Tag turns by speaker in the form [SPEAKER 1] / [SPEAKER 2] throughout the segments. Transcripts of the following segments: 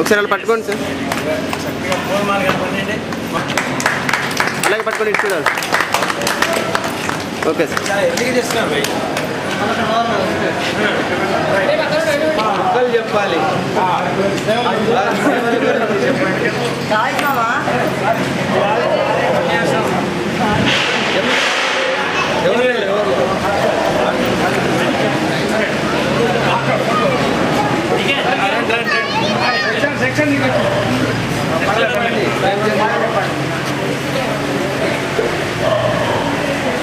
[SPEAKER 1] ఒకసారి అలా పట్టుకోండి సార్, అలాగే పట్టుకోండి ఇటు చూడాలి. Okay sir.
[SPEAKER 2] చెప్పాలి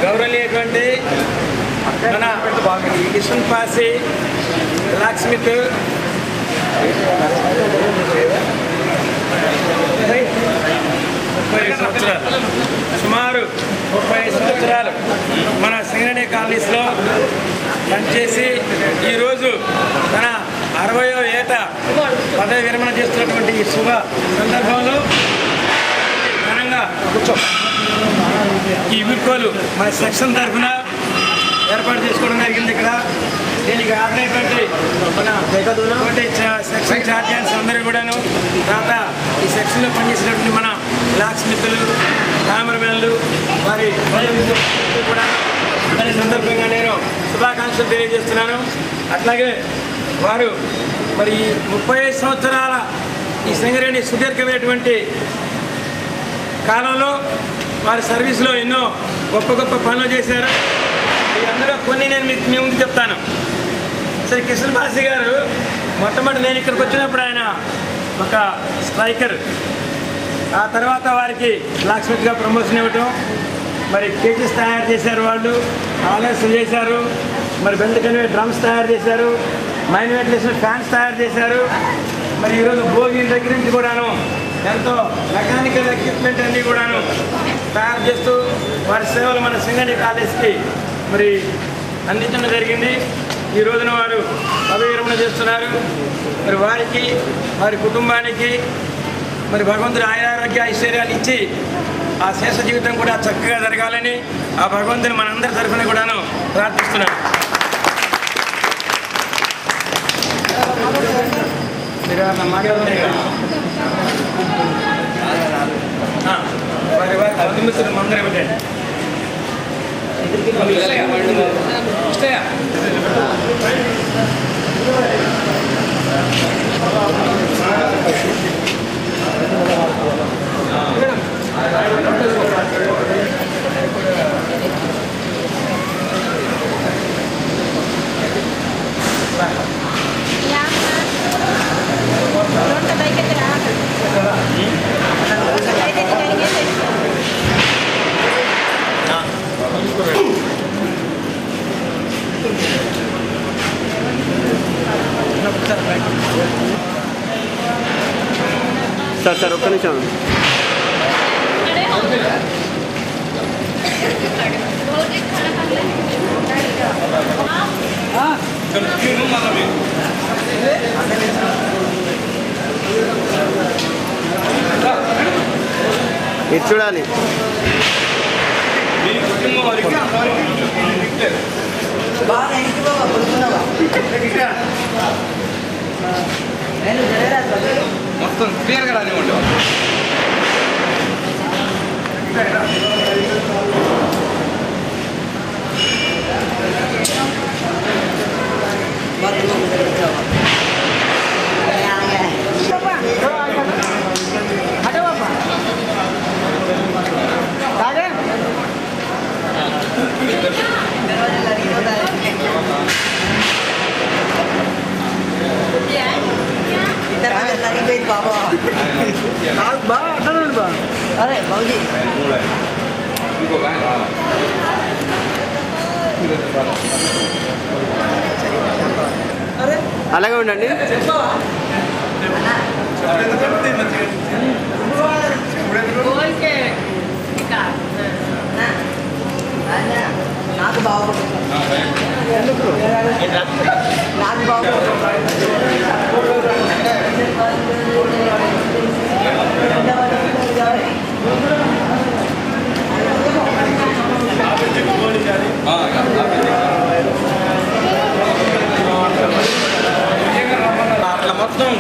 [SPEAKER 2] గౌరవనీయటువంటి మన కిషన్ పాసి బ్లాక్ స్మిత్ సుమారు 30 సంవత్సరాలు మన సింగరేణి కాలనీస్లో పనిచేసి ఈరోజు తన 60వ ఏట పదవి విరమణ చేస్తున్నటువంటి ఈ శుభ సందర్భంలో ఘనంగా ఈ వీడ్కోలు మన సెక్షన్ తరఫున ఏర్పాటు చేసుకోవడం జరిగింది. ఇక్కడ దీనికి హాజరైనటువంటి మన సెక్షన్ ఛార్జెస్ అందరూ కూడాను, తర్వాత ఈ సెక్షన్లో పనిచేసినటువంటి మన బ్లాక్ స్మిత్లు, కెమెరామెన్లు, వారి కూడా దాని సందర్భంగా నేను శుభాకాంక్షలు తెలియజేస్తున్నాను. అట్లాగే వారు మరి 35 సంవత్సరాల ఈ సింగరేణి సుదీర్ఘమైనటువంటి కాలంలో వారి సర్వీస్లో ఎన్నో గొప్ప గొప్ప పనులు చేశారు. అందులో కొన్ని నేను మీ ముందు చెప్తాను. సరే, కిషన్ బాసి గారు మొట్టమొదటి నేను ఇక్కడికి వచ్చినప్పుడు ఆయన ఒక స్ట్రైకర్, ఆ తర్వాత వారికి బ్లాక్ స్మిత్గా ప్రమోషన్ ఇవ్వటం, మరి కేజీస్ తయారు చేశారు, వాళ్ళు ఆలయస్ చేశారు, మరి బెల్ట్ కన్వే డ్రమ్స్ తయారు చేశారు, మైన్ వెంటిలేషన్ ఫ్యాన్స్ తయారు చేశారు. మరి ఈరోజు భోగిల దగ్గర నుంచి కూడాను ఎంతో మెకానికల్ ఎక్విప్మెంట్ అన్నీ కూడాను తయారు చేస్తూ వారి సేవలు మన సింగరేణి కాలేజ్కి మరి అందించడం జరిగింది. ఈ రోజున వారు పదవి విరమణ చేస్తున్నారు. మరి వారికి, వారి కుటుంబానికి మరి భగవంతుడు ఆయురారోగ్య ఐశ్వర్యాలు ఇచ్చి ఆ శేష జీవితం కూడా చక్కగా జరగాలని ఆ భగవంతుని మనందరి తరఫున కూడాను ప్రార్థిస్తున్నాను. వారి వారి కుటుంబస్తులు అందరూ పెట్టండి.
[SPEAKER 1] సార్ ఒక్క నిమిషం. ఇది చూడాలి.
[SPEAKER 2] మొత్తం క్లియర్గా రానివ్వండి.
[SPEAKER 3] अरे भाजी
[SPEAKER 1] అలాగే ఉండండి.
[SPEAKER 3] నాకు బాగుంటుంది నాకు
[SPEAKER 2] అట్లా మొత్తం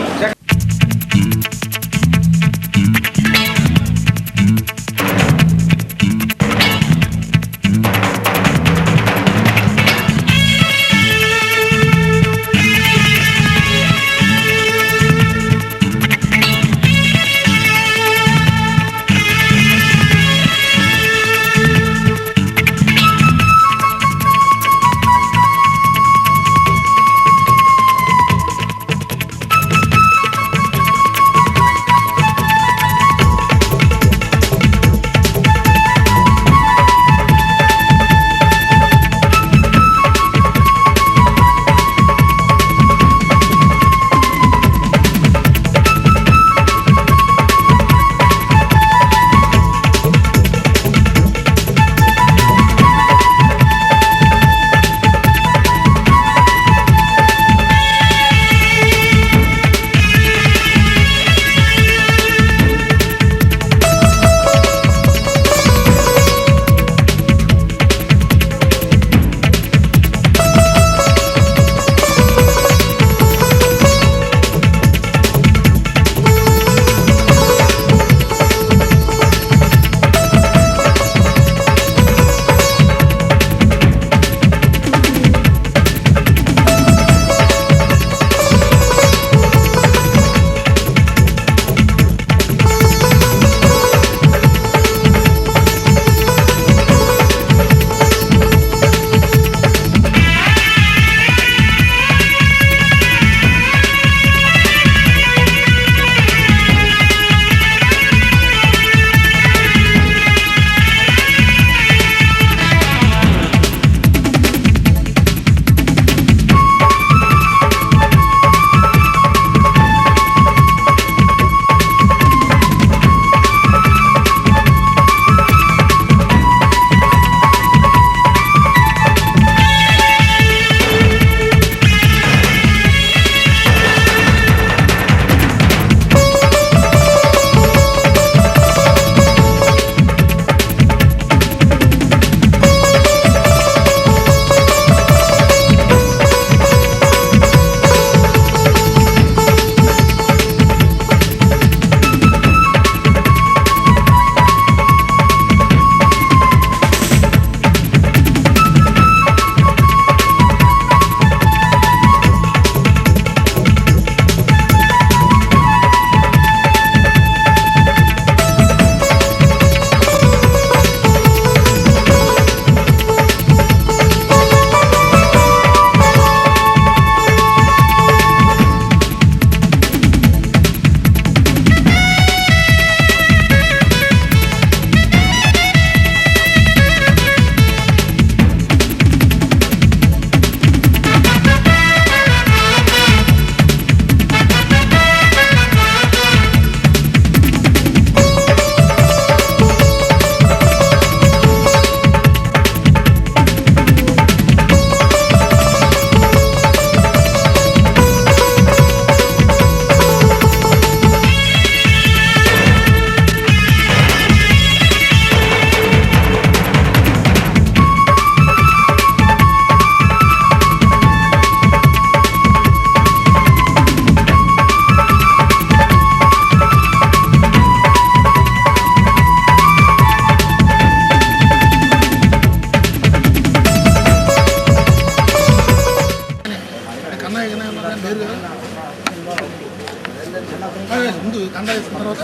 [SPEAKER 4] ముందు కండ వేసిన తర్వాత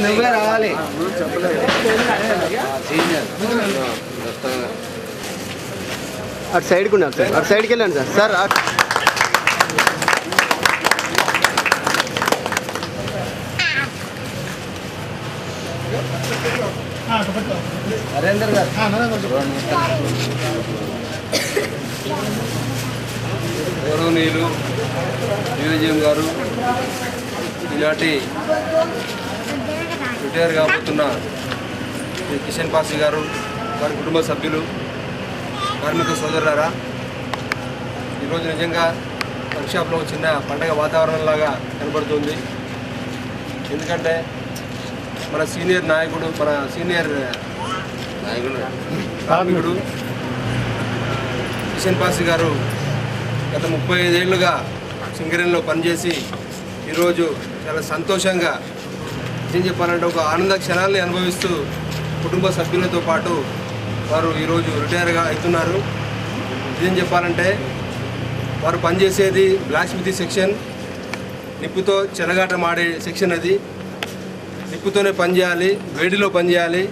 [SPEAKER 3] నువ్వే రావాలి.
[SPEAKER 1] అటు సైడ్కి ఉండాలి సార్, అటు సైడ్కి వెళ్ళండి సార్. సార్
[SPEAKER 3] నరేందర్ గారు
[SPEAKER 5] గౌరవనీయులు మ్యూజియం గారు ఈనాటి రిటైర్ కాబోతున్న శ్రీ కిషన్ పాసి గారు, వారి కుటుంబ సభ్యులు, కార్మిక సోదరులారా, ఈరోజు నిజంగా వర్క్షాప్లో చిన్న పండగ వాతావరణంలాగా కనబడుతుంది. ఎందుకంటే మన సీనియర్ నాయకుడు, మన సీనియర్ కార్మికుడు కిషన్ పాసి గారు గత 35 ఏళ్ళుగా సింగరేణిలో పనిచేసి ఈరోజు చాలా సంతోషంగా, ఏం చెప్పాలంటే ఒక ఆనంద క్షణాలని అనుభవిస్తూ కుటుంబ సభ్యులతో పాటు వారు ఈరోజు రిటైర్గా అవుతున్నారు. ఏం చెప్పాలంటే వారు పనిచేసేది బ్లాక్ స్మితీ సెక్షన్, నిప్పుతో చెలగాటం ఆడే సెక్షన్. అది నిప్పుతోనే పనిచేయాలి, వేడిలో పనిచేయాలి.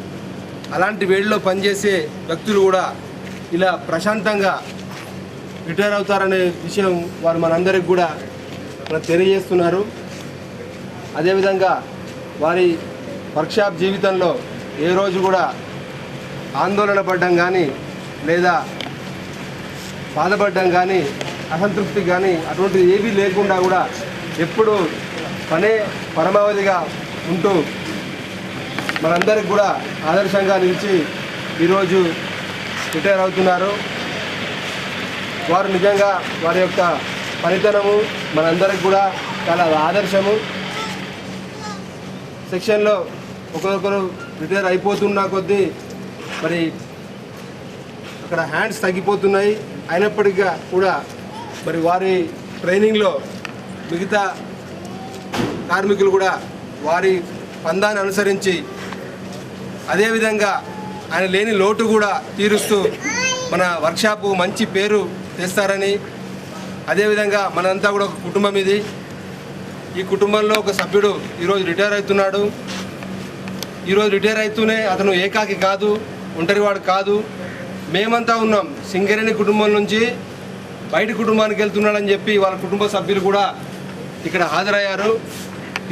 [SPEAKER 5] అలాంటి వేడిలో పనిచేసే వ్యక్తులు కూడా ఇలా ప్రశాంతంగా రిటైర్ అవుతారనే విషయం వారు మనందరికి కూడా తెలియజేస్తున్నారు. అదేవిధంగా వారి వర్క్షాప్ జీవితంలో ఏ రోజు కూడా ఆందోళన పడ్డం కానీ, లేదా బాధపడ్డం కానీ, అసంతృప్తి కానీ అటువంటిది ఏవీ లేకుండా కూడా ఎప్పుడు పనే పరమావధిగా ఉంటూ మనందరికి కూడా ఆదర్శంగా నిలిచి ఈరోజు రిటైర్ అవుతున్నారు. వారు నిజంగా వారి యొక్క పనితనము మనందరికి కూడా చాలా ఆదర్శము. సెక్షన్లో ఒకరొకరు రిటైర్ అయిపోతున్న కొద్దీ మరి అక్కడ హ్యాండ్స్ తగ్గిపోతున్నాయి. అయినప్పటికీ కూడా మరి వారి ట్రైనింగ్లో మిగతా కార్మికులు కూడా వారి పందాన్ని అనుసరించి అదేవిధంగా ఆయన లేని లోటు కూడా తీరుస్తూ మన వర్క్షాపు మంచి పేరు తెస్తారని, అదేవిధంగా మనంతా కూడా ఒక కుటుంబం ఇది. ఈ కుటుంబంలో ఒక సభ్యుడు ఈరోజు రిటైర్ అవుతున్నాడు. ఈరోజు రిటైర్ అవుతూనే అతను ఏకాకి కాదు, ఒంటరివాడు కాదు. మేమంతా ఉన్నాం. సింగరేణి కుటుంబం నుంచి బయట కుటుంబానికి వెళ్తున్నాడని చెప్పి వాళ్ళ కుటుంబ సభ్యులు కూడా ఇక్కడ హాజరయ్యారు.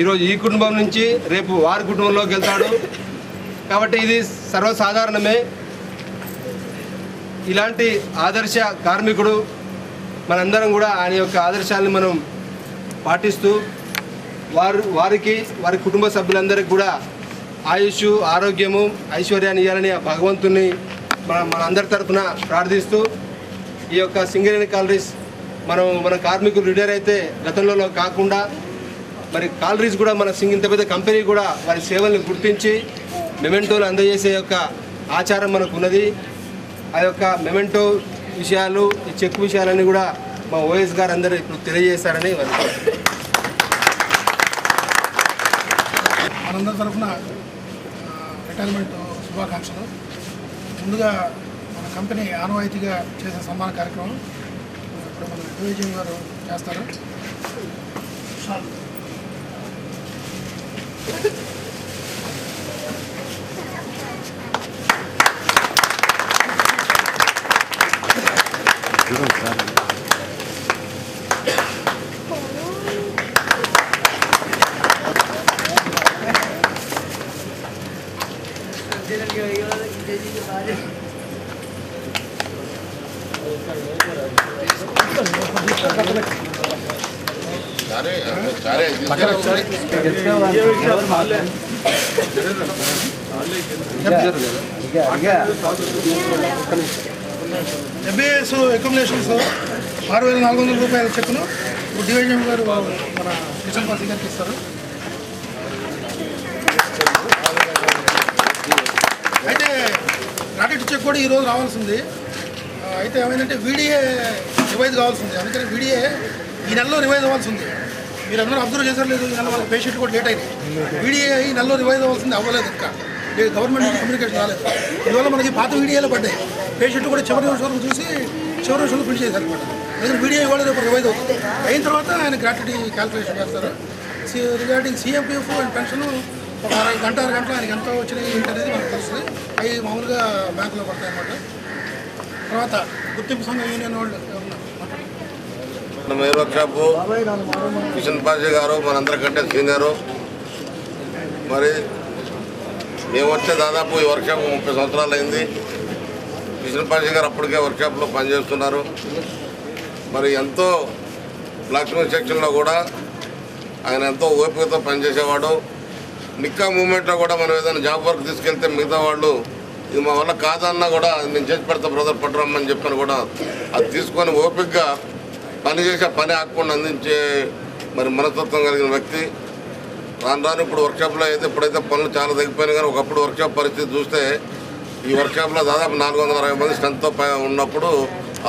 [SPEAKER 5] ఈరోజు ఈ కుటుంబం నుంచి రేపు వారి కుటుంబంలోకి వెళ్తాడు. కాబట్టి ఇది సర్వసాధారణమే. ఇలాంటి ఆదర్శ కార్మికుడు మనందరం కూడా ఆయన యొక్క ఆదర్శాలను మనం పాటిస్తూ వారికి వారి కుటుంబ సభ్యులందరికీ కూడా ఆయుష్, ఆరోగ్యము, ఐశ్వర్యాన్ని ఇవ్వాలని భగవంతుని మనందరి తరఫున ప్రార్థిస్తూ ఈ యొక్క సింగరేణి కాలరీస్ మన కార్మికులు రిటైర్ అయితే గతంలో కాకుండా మరి కాలరీస్ కూడా మన ఇంత పెద్ద కంపెనీ కూడా వారి సేవల్ని గుర్తించి మెమెంటోలు అందజేసే యొక్క ఆచారం మనకు ఉన్నది. ఆ యొక్క మెమెంటో విషయాలు, ఈ చెక్ విషయాలన్నీ కూడా మా ఓఎస్ గారు అందరూ ఇప్పుడు తెలియజేస్తారని
[SPEAKER 4] మనందరి తరఫున రిటైర్మెంట్ శుభాకాంక్షలు. ముందుగా మన కంపెనీ ఆనవాయితీగా చేసే సన్మాన కార్యక్రమం ఇప్పుడు మన డివిజన్ గారు చేస్తారు. ఎఫ్ఏఎస్ అకామిడేషన్స్ 6,400 రూపాయల చెక్కును ఇప్పుడు డివిజన్ గారు మన కిషన్ పాసి గారికి ఇస్తారు. అయితే గ్రాట్యుటీ చెక్ కూడా ఈరోజు రావాల్సింది. అయితే ఏమైందంటే వీడిఏ రివైజ్ కావాల్సింది. అందుకని వీడిఏ ఈ నెలలో రివైజ్ అవ్వాల్సింది. మీరు అందరూ అబ్జర్వ్ చేశారు లేదు, ఈ నెల వాళ్ళ పేషెంట్ కూడా లేట్ అయింది. వీడిఏ ఈ నెలలో రివైజ్ అవ్వాల్సింది, అవ్వలేదు. ఇంకా గవర్నమెంట్ నుంచి కమ్యూనికేషన్ రాలేదు. అందువల్ల మనకి పాత వీడియోలో పడ్డాయి. పేషెంట్ కూడా చివరి నిమిషం వరకు చూసి చివరి నిమిషంలో ఫిల్ చేశారు అనమాట. ఎందుకంటే వీడియో ఇవాళ రేపు రివైజ్ అవుతుంది. అయిన తర్వాత ఆయన గ్రాట్యుటీ క్యాల్కులేషన్ చేస్తారు. రిగార్డింగ్ సిఎంపిఎఫ్ అండ్ పెన్షన్ ఒక 6 గంటలు ఆయనకి ఎంత వచ్చినాయి ఏంటనేది మనకు తెలుస్తుంది. అవి మామూలుగా బ్యాంకులో పడతాయి అన్నమాట. తర్వాత గుర్తింపు సంఘం యూనియన్ వాళ్ళు
[SPEAKER 6] మెయిన్ వర్క్షాపు కిషన్ పాసి గారు మనందరికంటే సీనియరు. మరి మేము వచ్చే దాదాపు ఈ వర్క్షాప్ 30 సంవత్సరాలు అయింది. కిషన్ పాసి గారు అప్పటికే వర్క్షాప్లో పనిచేస్తున్నారు. మరి ఎంతో బ్లాక్ స్మిత్ సెక్షన్లో కూడా ఆయన ఎంతో ఓపికతో పనిచేసేవాడు. నిక్కా మూమెంట్లో కూడా మనం ఏదైనా జాబ్ వర్క్ తీసుకెళ్తే మిగతా వాళ్ళు ఇది మా వల్ల కాదన్నా కూడా నేను చేసి పెడతా బ్రదర్ పట్టురమ్మని చెప్పని కూడా అది తీసుకొని ఓపికగా పని చేసే పని ఆకుండా అందించే మరి మనస్తత్వం కలిగిన వ్యక్తి. రాను రాను ఇప్పుడు వర్క్షాప్లో అయితే ఇప్పుడైతే పనులు చాలా తగ్గిపోయినాయి, కానీ ఒకప్పుడు వర్క్షాప్ పరిస్థితి చూస్తే ఈ వర్క్షాప్లో దాదాపు 460 మంది స్ట్రెంత్తో ఉన్నప్పుడు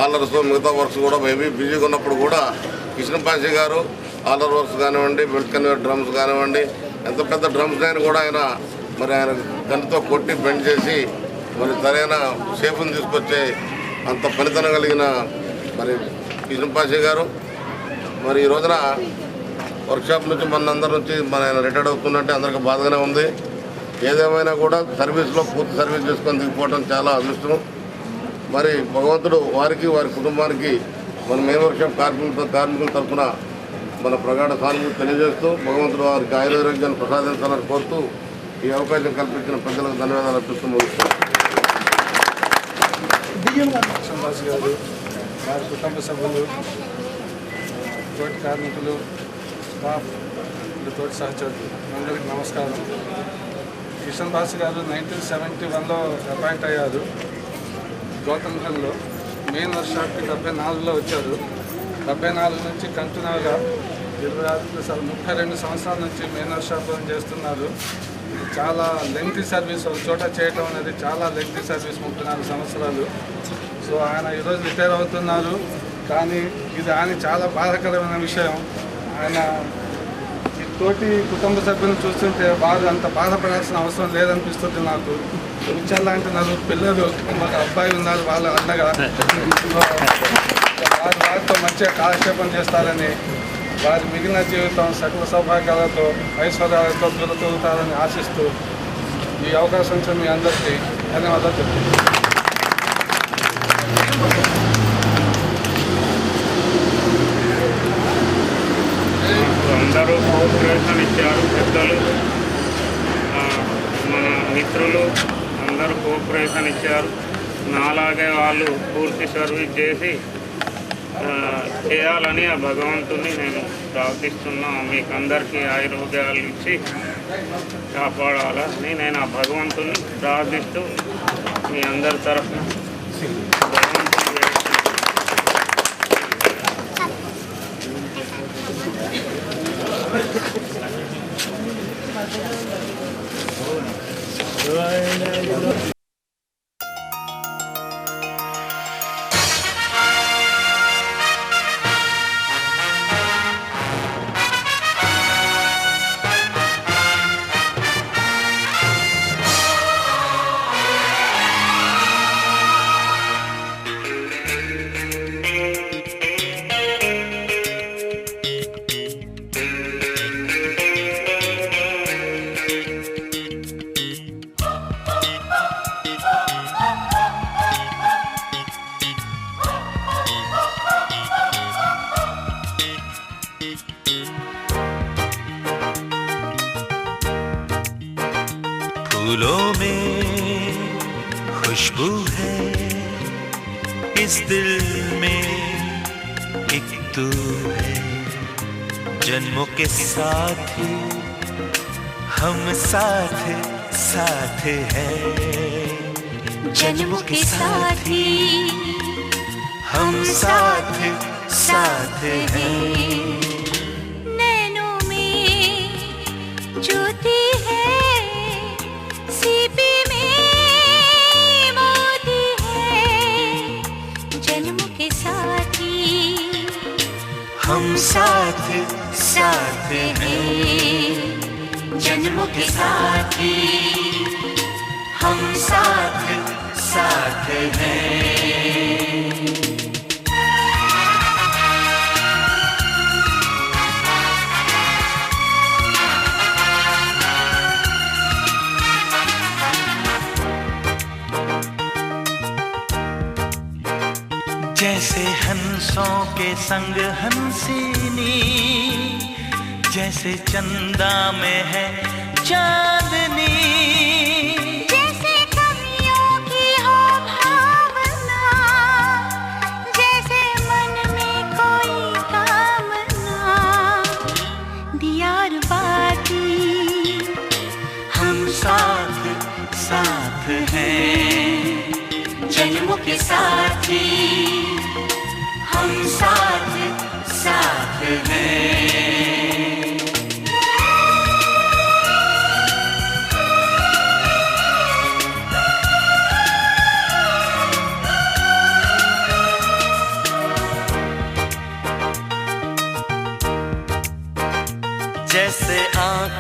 [SPEAKER 6] ఆలర్స్ మిగతా వర్క్స్ కూడా మేబీ బిజీగా ఉన్నప్పుడు కూడా కిషన్ పాషి గారు ఆలర్ వర్క్స్ కానివ్వండి, బెల్ట్ కన్వేర్ డ్రమ్స్ కానివ్వండి, ఎంత పెద్ద డ్రమ్స్ అయినా కూడా ఆయన గన్తో కొట్టి బెండ్ చేసి మరి సరైన షేపుని తీసుకొచ్చే అంత పనితనం కలిగిన మరి కిషన్ పాషి గారు. మరి ఈ రోజున వర్క్షాప్ నుంచి మనందరి నుంచి ఆయన రిటైర్డ్ అవుతున్నట్టే అందరికీ బాధగానే ఉంది. ఏదేమైనా కూడా సర్వీస్లో పూర్తి సర్వీస్ చేసుకొని దిగిపోవడం చాలా అదృష్టం. మరి భగవంతుడు వారికి వారి కుటుంబానికి మన మెయిన్ వర్క్షాప్ కార్మికుల తరఫున మన ప్రగాఢ సానుభూతి తెలియజేస్తూ భగవంతుడు వారికి ఆయుర్వేద్యాన్ని ప్రసాదించాలని కోరుతూ ఈ అవకాశం కల్పించిన ప్రజలకు ధన్యవాదాలు అర్పిస్తూ ముగిస్తాం.
[SPEAKER 5] సంభాష్ గారు, వారి కుటుంబ సభ్యులు, తోటి కార్మికులు, స్టాఫ్, తోటి సహచరులు అందరికీ నమస్కారం. కిషన్ బాస్ గారు 1971లో అపాయింట్ అయ్యారు. గౌతమ్గంలో మెయిన్ వర్క్షాప్కి 74లో వచ్చారు. 74 నుంచి కంటిన్యూగా 32 సంవత్సరాల నుంచి మెయిన్ వర్క్షాప్ చేస్తున్నారు. చాలా లెంగ్తీ సర్వీస్, ఒక చోట చేయటం అనేది చాలా లెంగ్తీ సర్వీస్, 34 సంవత్సరాలు. సో ఆయన ఈరోజు రిటైర్ అవుతున్నారు. కానీ ఇది ఆయన చాలా బాధాకరమైన విషయం. ఆయన ఈ తోటి కుటుంబ సభ్యులను చూస్తుంటే వారు అంత బాధపడాల్సిన అవసరం లేదనిపిస్తుంది నాకు. లాంటి 4 పిల్లలు, ఒక అబ్బాయి ఉన్నారు వాళ్ళ అన్నగా, వారితో మంచిగా కాలక్షేపం చేస్తారని, వారి మిగిలిన జీవితం సకల సౌభాగ్యాలతో ఐశ్వర్యాలతో దూరతూగుతారని ఆశిస్తూ ఈ అవకాశం ఇచ్చిన మీ అందరికీ ధన్యవాదాలు చెప్తున్నాను.
[SPEAKER 7] అందరూ కోఆపరేషన్ ఇచ్చారు. పెద్దలు, మన మిత్రులు అందరూ కోఆపరేషన్ ఇచ్చారు. నాలాగే వాళ్ళు పూర్తి సర్వీస్ చేసి చేయాలని ఆ భగవంతుని నేను ప్రార్థిస్తున్నా. మీకు అందరికీ ఆయుర్వేదాలు ఇచ్చి కాపాడాలని నేను ఆ భగవంతుని ప్రార్థిస్తూ మీ అందరి తరఫున
[SPEAKER 8] फूलों में खुशबू है, इस दिल में एक तू है, जन्मों के साथी हम साथ साथ हैं, जन्मों के साथी हम साथ साथ हैं।
[SPEAKER 9] नैनों में ज्योति है, सीपी में मोती है, जन्मों के साथी
[SPEAKER 8] हम साथ साथ हैं, जन्मों के साथी हम साथ साथ हैं। जैसे हंसों के संग हंसिनी, जैसे चंदा में है चांदनी,
[SPEAKER 9] जैसे कवियों की हो भावना, जैसे मन में कोई कामना, दियार बाती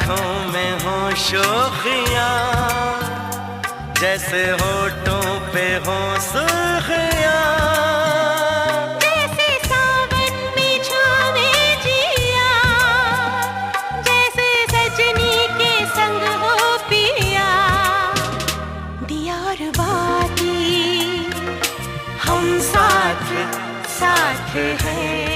[SPEAKER 8] आँखों में हो शोखियाँ, जैसे होठों पे हो सुर्खियाँ।
[SPEAKER 9] जैसे सावन में छावे जिया, जैसे सजनी के संग हो पिया। दिया और बाती हम साथ साथ हैं।